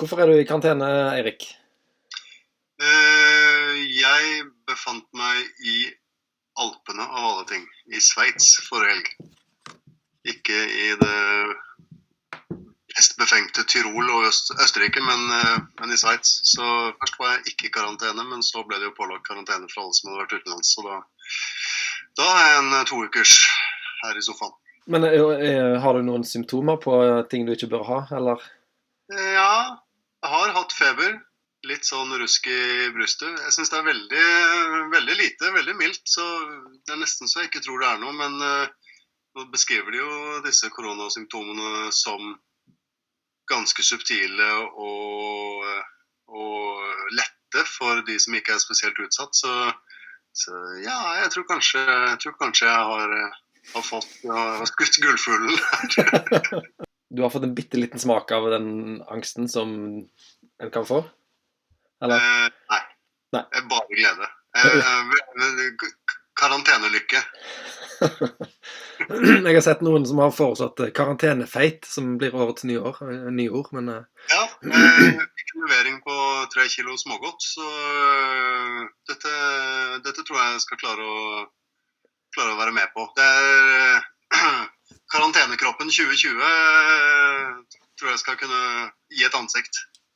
Hvorfor er du i karantene, Eirik? Jeg befant meg i Alpene av alle ting, i Sveits forrige helg. Ikke i det mest befengte Tyrol og Østerrike, men i Sveits. Så først var jeg ikke i karantene, men så ble det jo pålagt karantene for alle som hadde vært utenlands. Så da er jeg en 2 ukers her i sofaen. Men har du noen symptomer på ting du ikke bør ha, eller? Ja, jeg har hatt feber. Litt sånn rusk i brystet. Jeg synes det er veldig, veldig lite, veldig mildt, så det er nesten så jeg ikke tror det er noe, men nå beskriver de jo disse koronasymptomene som ganske subtile og lette for de som ikke er spesielt utsatt, så ja, jeg tror kanskje jeg har skutt gullfuglen. Du har fått en bitteliten smak av den angsten som en kan få? Eller? Nei. Bare glede. Karantenelykke. Jeg har sett noen som har foreslått karantenefeit, som blir årets nyord, men... Ja, jeg fikk en levering på 3 kilo smågodt, så dette tror jeg skal klare å være med på. Det karantenekroppen 2020 tror jeg skal kunne gi et ansikt.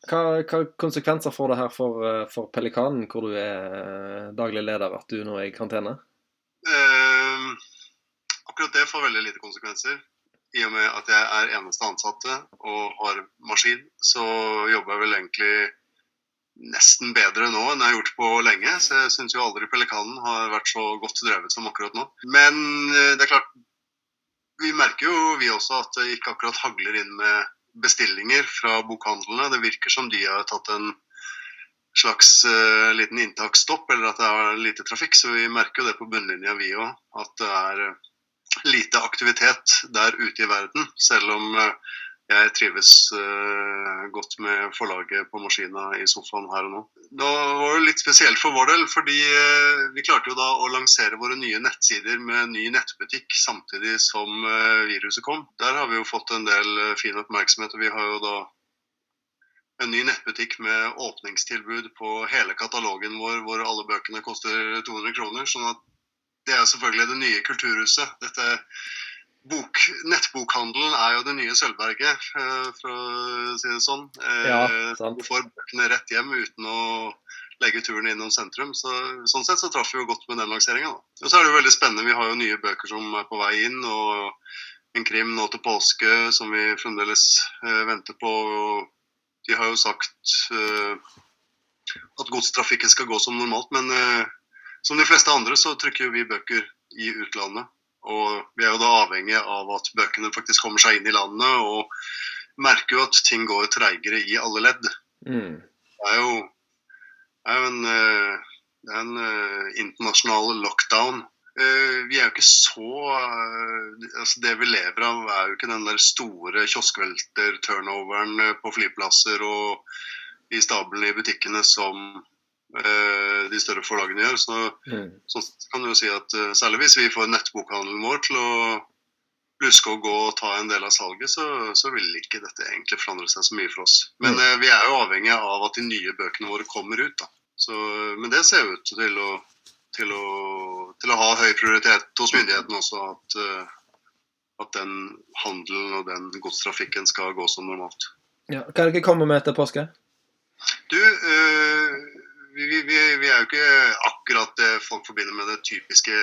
Hva konsekvenser får det her for Pelikanen, hvor du er daglig leder, at du nå er i karantene? Akkurat det får veldig lite konsekvenser. I og med at jeg er eneste ansatte og har maskin, så jobber jeg vel egentlig nesten bedre nå enn jeg har gjort på lenge. Så jeg synes jo aldri Pelikanen har vært så godt drevet som akkurat nå. Men det er klart, vi merker jo vi også at det ikke akkurat hagler inn med bestillinger fra bokhandlene. Det virker som de har tatt en slags liten inntaksstopp, eller at det er lite trafikk, så vi merker jo det på bunnlinja vi også, at det er lite aktivitet der ute i verden, selv om jeg trives godt med forlaget på maskina i sofaen her og nå. Det var jo litt spesielt for vår del, fordi vi klarte jo da å lansere våre nye nettsider med ny nettbutikk samtidig som viruset kom. Der har vi jo fått en del fin oppmerksomhet, og vi har jo da en ny nettbutikk med åpningstilbud på hele katalogen vår, hvor alle bøkene koster 200 kroner, sånn at det er selvfølgelig det nye kulturhuset. Nettbokhandelen er jo det nye Sølvberget, for å si det sånn. Ja, sant. Du får bøkene rett hjem uten å legge turen innom sentrum, så sånn sett så traff vi jo godt med den lanseringen. Og så er det jo veldig spennende, vi har jo nye bøker som er på vei inn, og en krim nå til påske som vi fremdeles venter på. De har jo sagt at godstrafikken skal gå som normalt, men som de fleste andre så trykker vi bøker i utlandet. Og vi er jo da avhengig av at bøkene faktisk kommer seg inn i landet, og merker jo at ting går treigere i alle ledd. Det er jo en internasjonal lockdown. Vi er jo ikke så... altså det vi lever av er jo ikke den der store kioskvelter-turnoveren på flyplasser og i stablene i butikkene som... de større forlagene gjør, så kan du jo si at særlig hvis vi får nettbokhandelen vår til å luske og gå og ta en del av salget, så vil ikke dette egentlig forandre seg så mye for oss. Men vi er jo avhengig av at de nye bøkene våre kommer ut da. Men det ser ut til å ha høy prioritet hos myndighetene også, at den handelen og den godstrafikken skal gå som normalt. Ja, hva er det ikke kommer med etter påske? Du, vi er jo ikke akkurat det folk forbinder med det typiske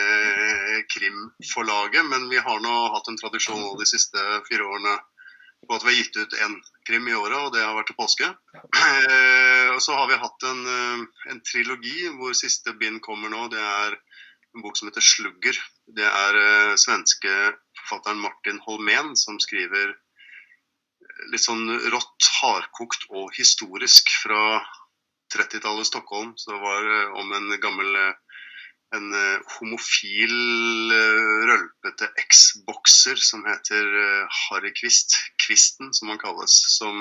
krimforlaget, men vi har nå hatt en tradisjon de siste 4 årene på at vi har gitt ut en krim i året, og det har vært til påske. Og så har vi hatt en trilogi hvor siste bind kommer nå. Det er en bok som heter Slugger. Det er svenske forfatteren Martin Holmén som skriver litt sånn rått, hardkokt og historisk fra 30-tallet Stockholm. Så det var om en homofil, rølpete eks-bokser som heter Harry Kvisten, som han kalles, som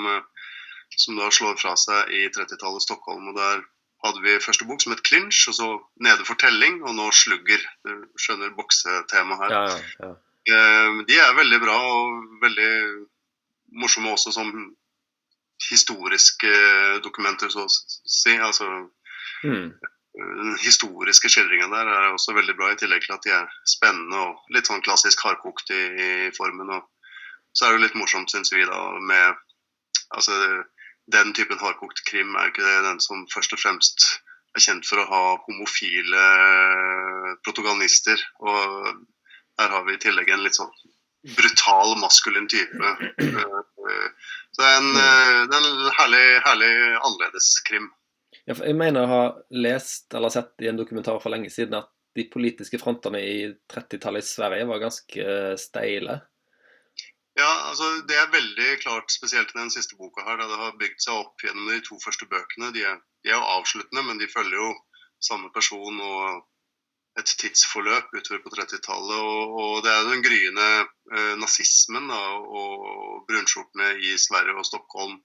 da slår fra seg i 30-tallet Stockholm. Og der hadde vi første bok som het Clinch, og så Nede fortelling, og nå Slugger. Du skjønner boksetema her. Ja. De er veldig bra og veldig morsomme også som historiske dokumenter, så å si. Altså, den historiske skildringen der er også veldig bra, i tillegg til at de er spennende og litt sånn klassisk hardkokt i formen. Og så er det jo litt morsomt, synes vi da, med altså, den typen hardkokt krim er jo ikke den som først og fremst er kjent for å ha homofile protagonister, og her har vi i tillegg en litt sånn brutal, maskulin type. Så det er en herlig annerledes krim. Ja, for jeg mener å ha lest eller sett i en dokumentar for lenge siden at de politiske frontene i 30-tallet i Sverige var ganske steile. Ja, altså det er veldig klart, spesielt i den siste boka her, da det har bygd seg opp gjennom de 2 første bøkene. De er jo avsluttende, men de følger jo samme person og et tidsforløp utover på 30-tallet, og det er den gryende nazismen da, og brunskjortene i Sverige og Stockholm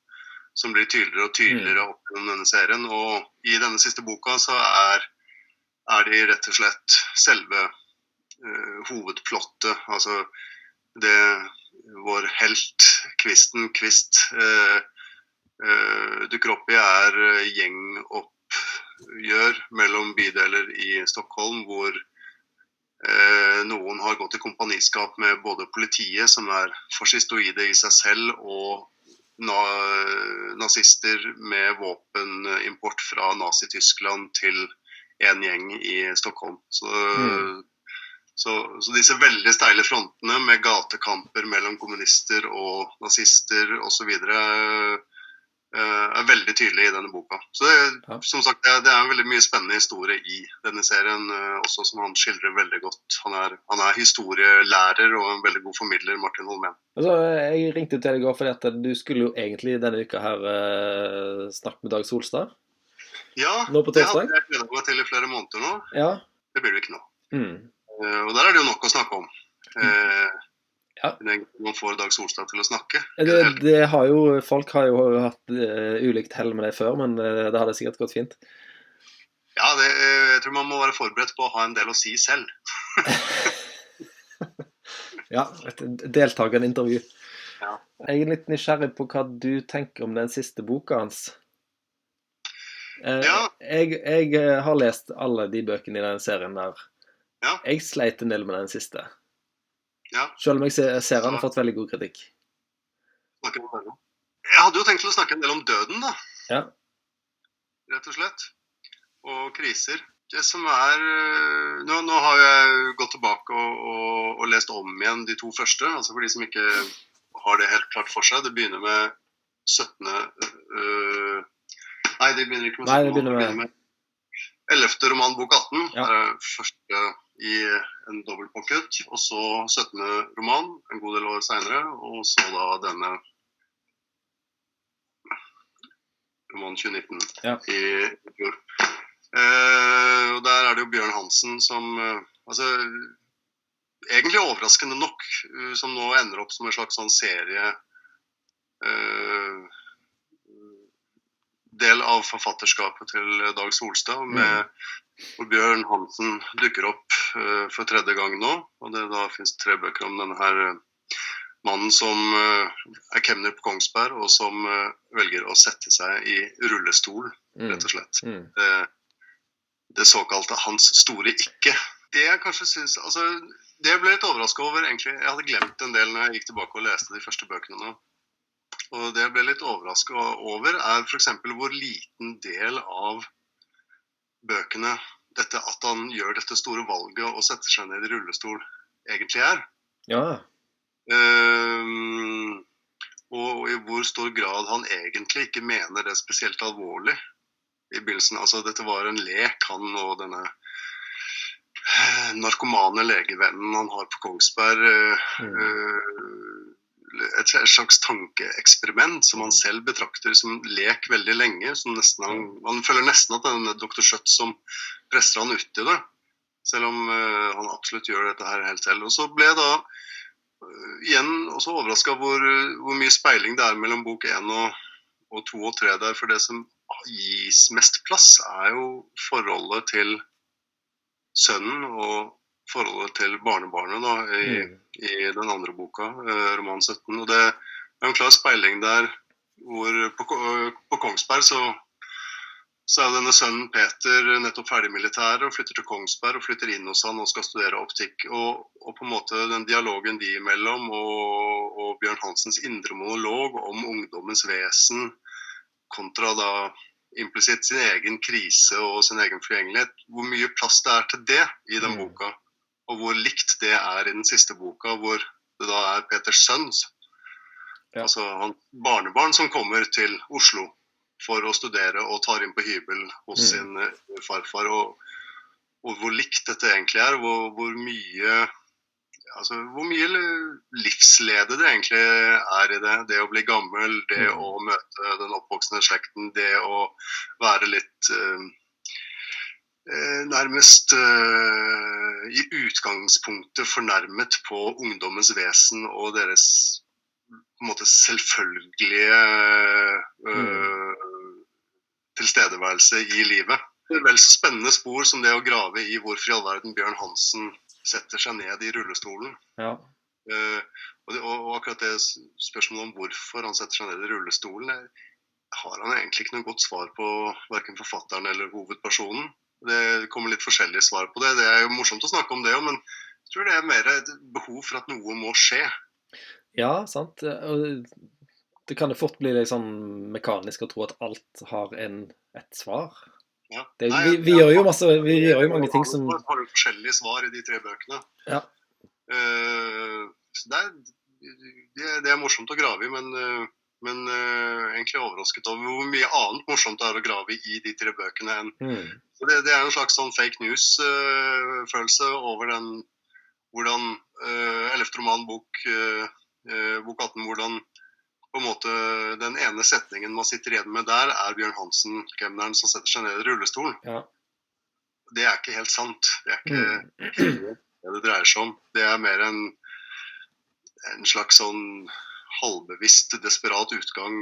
som blir tydeligere og tydeligere opp gjennom denne serien. Og i denne siste boka så er de rett og slett selve hovedplottet, altså det vår helt Kvist dukker opp i er gjengoppgjør mellom bydeler i Stockholm, hvor noen har gått i kompaniskap med både politiet, som er fascistoide i seg selv, og nazister med våpenimport fra Nazi-Tyskland til en gjeng i Stockholm. Så disse veldig steile frontene med gatekamper mellom kommunister og nazister og så videre er veldig tydelig i denne boka. Så som sagt, det er en veldig mye spennende historie i denne serien, også som han skildrer veldig godt. Han er historielærer og en veldig god formidler, Martin Holmén. Altså, jeg ringte til deg i går fordi at du skulle jo egentlig denne uka her snakke med Dag Solstad. Ja, nå på det hadde jeg gledet meg til i flere måneder nå. Ja. Det blir det ikke nå. Og der er det jo nok å snakke om. Ja. Man får Dag Solstad til å snakke. Folk har jo hatt ulikt hell med det før, men det hadde sikkert gått fint. Ja, jeg tror man må være forberedt på å ha en del å si selv. Ja, et deltagende intervju. Ja. Jeg er litt nysgjerrig på hva du tenker om den siste boka hans. Ja. Jeg har lest alle de bøkene i den serien der. Ja. Jeg sleit en del med den siste. Ja. Selv om jeg ser han har fått veldig god kritikk. Jeg hadde jo tenkt å snakke en del om døden da. Ja. Rett og slett. Og kriser. Det som nå har jeg gått tilbake og lest om igjen de 2 første, altså for de som ikke har det helt klart for seg. Det begynner med 17. Nei, det begynner ikke med 17. Nei, det begynner med 11. roman, bok 18. Ja. Første i en dobbeltpocket, og så 17. roman, en god del år senere, og så da denne roman 2019 i fjor. Og der er det jo Bjørn Hansen som, altså, egentlig overraskende nok, som nå ender opp som en slags sånn serie, del av forfatterskapet til Dag Solstad, hvor Bjørn Hansen dukker opp for 3. gang nå, og det da finnes 3 bøker om denne her mannen som er kemner på Kongsberg, og som velger å sette seg i rullestol, rett og slett. Det såkalte hans store ikke. Det jeg kanskje synes, altså, det ble litt overrasket over, egentlig. Jeg hadde glemt en del når jeg gikk tilbake og leste de første bøkene nå. Og det jeg ble litt overrasket over er for eksempel hvor liten del av bøkene dette at han gjør dette store valget og setter seg ned i rullestol egentlig er. Ja. Og i hvor stor grad han egentlig ikke mener det spesielt alvorlig i begynnelsen. Altså dette var en lek, han og denne narkomane legevennen han har på Kongsberg, et slags tankeeksperiment som han selv betrakter som lek veldig lenge, som han føler nesten at denne Dr. Schøtz som presser han ut i det, selv om han absolutt gjør dette her helt selv. Og så ble jeg da igjen også overrasket hvor mye speiling det er mellom bok 1 og 2 og 3 der, for det som gis mest plass er jo forholdet til sønnen og forholdet til barnebarnet da, i den andre boka, roman 17. Og det er en klar speiling der hvor på Kongsberg så er denne sønnen Peter nettopp ferdig militær og flytter til Kongsberg og flytter inn hos han og skal studere optikk. Og på en måte den dialogen de imellom og Bjørn Hansens indre monolog om ungdommens vesen kontra da implisitt sin egen krise og sin egen forgjengelighet, hvor mye plass det er til det i den boka, og hvor likt det er i den siste boka, hvor det da er Peters sønn, altså han barnebarn som kommer til Oslo for å studere og tar inn på hybel hos sin farfar, og hvor likt dette egentlig er, hvor mye livslede det egentlig er i det å bli gammel, det å møte den oppvoksende slekten, det å være litt nærmest i utgangspunktet fornærmet på ungdommens vesen og deres på en måte selvfølgelige tilstedeværelse i livet. Det er vel spennende spor som det å grave i hvorfor i all verden Bjørn Hansen setter seg ned i rullestolen. Ja. Og akkurat det spørsmålet om hvorfor han setter seg ned i rullestolen, har han egentlig ikke noe godt svar på hverken forfatteren eller hovedpersonen. Det kommer litt forskjellige svar på det. Det er jo morsomt å snakke om det, men jeg tror det er mer et behov for at noe må skje. Ja, sant. Det kan jo fort bli litt sånn mekanisk å tro at alt har et svar. Ja. Vi gjør jo mange ting som har jo forskjellige svar i de 3 bøkene. Ja. Så det er morsomt å grave i, men egentlig overrasket over hvor mye annet morsomt det er å grave i de 3 bøkene enn. Så det er en slags sånn fake news følelse over den, hvordan 11. roman bok 18, hvordan på en måte den ene setningen man sitter igjen med der er Bjørn Hansen, kemneren, som setter seg ned i rullestolen. Ja. Det er ikke helt sant. Det er ikke det dreier seg om. Det er mer en slags sånn halvbevisst, desperat utgang,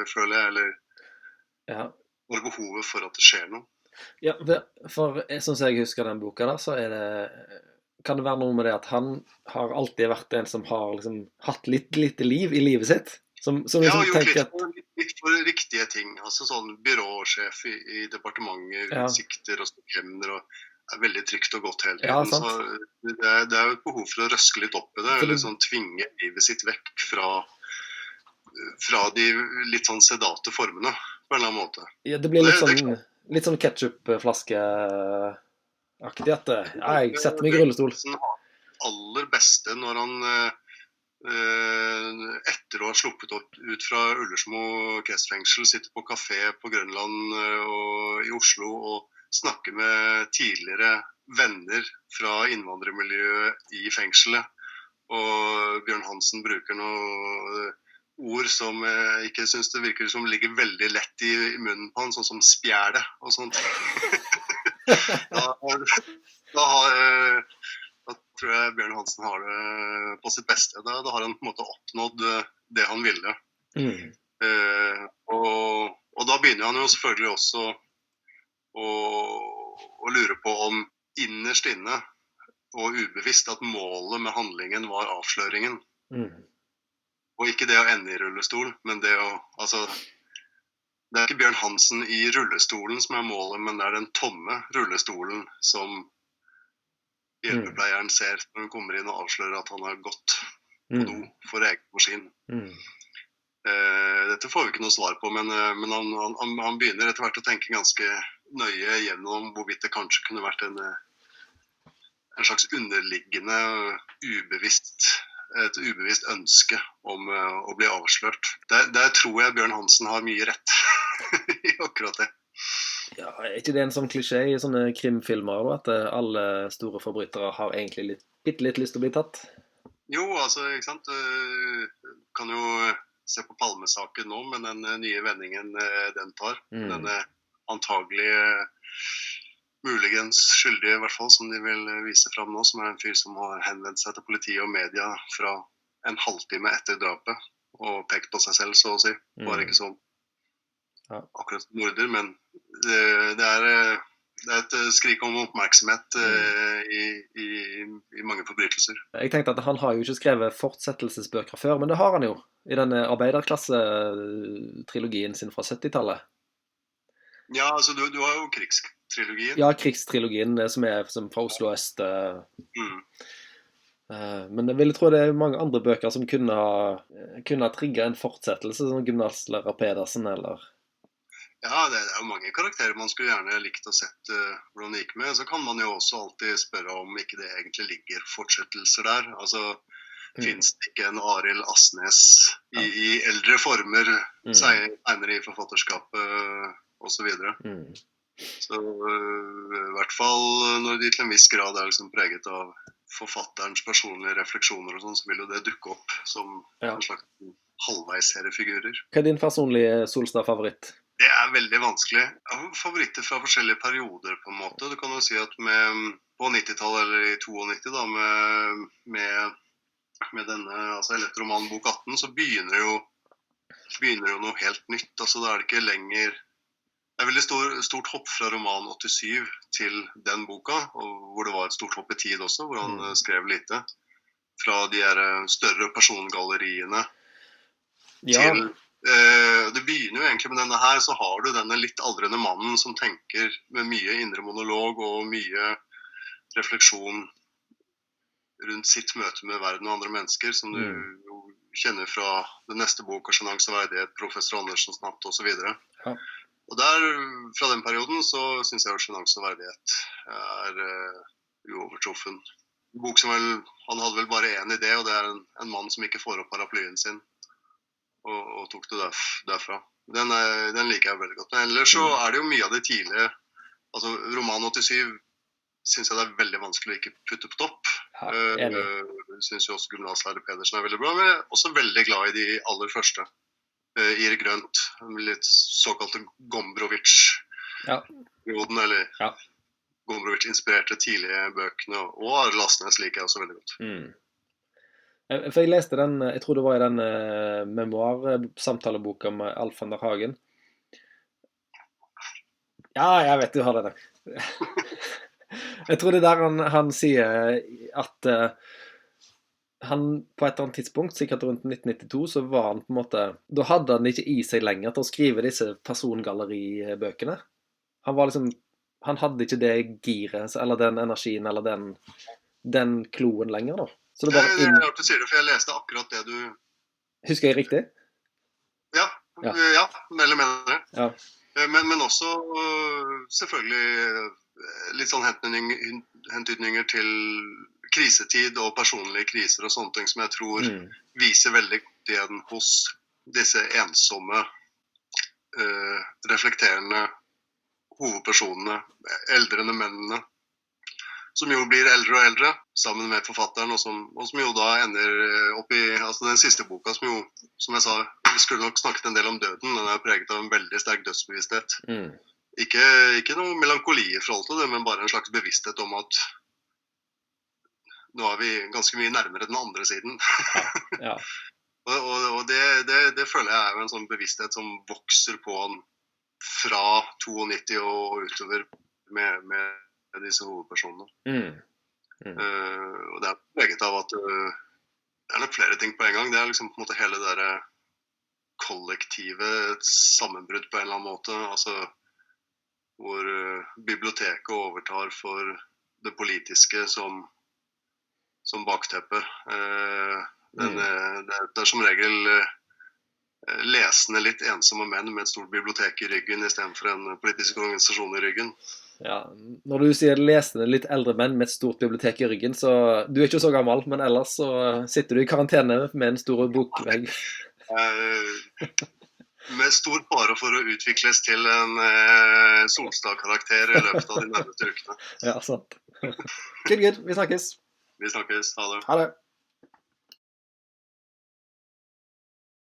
føler jeg, eller for behovet for at det skjer noe. Ja, for sånn som jeg husker den boka der, så kan det være noe med det at han har alltid vært en som har liksom hatt litt lite liv i livet sitt. Som liksom gjort litt for riktige ting. Altså sånn byråsjef i departementet, utsikter og kemner, og er veldig trygt og godt hele tiden. Ja, så det er jo et behov for å røske litt opp i det, eller sånn tvinge livet sitt vekk fra de litt sånn sedate formene, på en eller annen måte. Ja, det blir litt sånn ketchupflaske aktig at jeg setter meg i rullestol. Aller beste når han etter å ha sluppet ut fra Ullersmo kretsfengsel, sitter på kafé på Grønland og i Oslo og snakker med tidligere venner fra innvandrermiljøet i fengselet. Og Bjørn Hansen bruker noen ord som jeg ikke synes det virker som ligger veldig lett i munnen på han, sånn som spjæle og sånt. Da tror jeg Bjørn Hansen har det på sitt beste. Da har han på en måte oppnådd det han ville. Og da begynner han jo selvfølgelig også å lure på om innerst inne og ubevisst at målet med handlingen var avsløringen. Og ikke det å ende i rullestol, men det å, altså, det er ikke Bjørn Hansen i rullestolen som er målet, men det er den tomme rullestolen som hjelpepleieren ser når hun kommer inn og avslører at han har gått på do for egen maskin. Dette får vi ikke noe svar på, men han begynner etter hvert å tenke ganske nøye gjennom hvorvidt det kanskje kunne vært en slags underliggende et ubevisst ønske om å bli avslørt. Der tror jeg Bjørn Hansen har mye rett i akkurat det. Ja, er ikke det en sånn klisjé i sånne krimfilmer, at alle store forbrytere har egentlig bitte litt lyst til å bli tatt? Jo, altså, ikke sant? Kan jo se på Palme-saken nå, men den nye vendingen den tar. Den antagelig muligens skyldige, i hvert fall, som de vil vise frem nå, som er en fyr som har henvendt seg til politiet og media fra en halvtime etter drapet, og pekt på seg selv, så å si. Bare ikke sånn akkurat morder, men det er det er et skrik om oppmerksomhet i mange forbrytelser. Jeg tenkte at han har jo ikke skrevet fortsettelsesbøker før, men det har han jo i denne arbeiderklasse-trilogien sin fra 70-tallet. Ja, altså du har jo krigstrilogien. Ja, krigstrilogien, som er som fra Oslo Øst. Men jeg ville tro det er mange andre bøker som kunne ha trigget en fortsettelse, som Gymnaslærer Pedersen, eller... Ja, det er jo mange karakterer man skulle gjerne likt å sett hvordan det gikk med. Så kan man jo også alltid spørre om ikke det egentlig ligger fortsettelser der. Altså, finnes det ikke en Arild Asnes i eldre former, senere i forfatterskapet og så videre. Så i hvert fall når de til en viss grad er liksom preget av forfatterens personlige refleksjoner og sånn, så vil jo det dukke opp som en slags halvveis-seriefigurer. Hva er din personlige Solstad-favoritt? Det er veldig vanskelig. Jeg har favoritter fra forskjellige perioder på en måte. Du kan jo si at på 90-tallet eller i 92 da, med denne altså Elektromanen bok 18, så begynner jo noe helt nytt. Altså da er det ikke lenger... Det er veldig stort hopp fra roman 87 til den boka, hvor det var et stort hopp i tid også, hvor han skrev lite. Fra de her større persongalleriene til... Det begynner jo egentlig med denne her, så har du denne litt aldrende mannen som tenker med mye indre monolog og mye refleksjon rundt sitt møte med verden og andre mennesker, som du jo kjenner fra den neste bok, Sjenanse og verdighet, Professor Andersens natt og så videre. Ja. Og der, fra den perioden, så synes jeg jo Sjenanse og verdighet er uovertruffen. Bok som han hadde vel bare en idé, og det er en mann som ikke får opp paraplyen sin. Og tok det derfra. Den liker jeg veldig godt. Men ellers så er det jo mye av det tidlige. Altså, roman 87 synes jeg det er veldig vanskelig å ikke putte på topp. Synes jo også Gymnaslærer Pedersen er veldig bra, men jeg er også veldig glad i de aller første. Ir Grønt, litt såkalte Gombrowicz-perioden, eller Gombrowicz-inspirerte tidlige bøkene, og Arild Asnes liker jeg også veldig godt. For jeg leste den, jeg tror det var i den memoar-samtaleboka med Alf van der Hagen. Ja, jeg vet du har det der. Jeg tror det der han sier at han på et eller annet tidspunkt, sikkert rundt 1992, så var han på en måte, da hadde han ikke i seg lenger til å skrive disse persongalleribøkene. Han var liksom, han hadde ikke det giret, eller den energien, eller den kloen lenger da. Så det er rart du sier det, for jeg leste akkurat det du... Husker jeg riktig? Ja, mer eller mindre. Ja. Men også selvfølgelig litt sånn hentydninger til krisetid og personlige kriser og sånne ting som jeg tror viser veldig godt igjen hos disse ensomme, reflekterende hovedpersonene, eldrende mennene, som jo blir eldre og eldre, sammen med forfatteren, og som jo da ender opp i altså den siste boka, som jo, som jeg sa, vi skulle nok snakket en del om døden, den er preget av en veldig sterk dødsbevissthet. Ikke noe melankoli i forhold til det, men bare en slags bevissthet om at nå er vi ganske mye nærmere den andre siden. Ja. Og det føler jeg er jo en sånn bevissthet som vokser på han fra 92 og utover med disse hovedpersonene. Og det er preget av at det er nok flere ting på en gang. Det er liksom på en måte hele det der kollektivet, et sammenbrudd på en eller annen måte, altså hvor biblioteket overtar for det politiske som bakteppe. Det er som regel lesende litt ensomme menn med et stort bibliotek i ryggen i stedet for en politisk organisasjon i ryggen. Ja, når du sier lesende litt eldre menn med et stort bibliotek i ryggen, så du er ikke så gammel, men ellers så sitter du i karantene med en stor bokvegg. Med stor fare for å utvikles til en Solstad-karakter i løpet av de nærmeste ukene. Ja, sant. Good, vi snakkes. Vi snakkes, ha det. Ha det.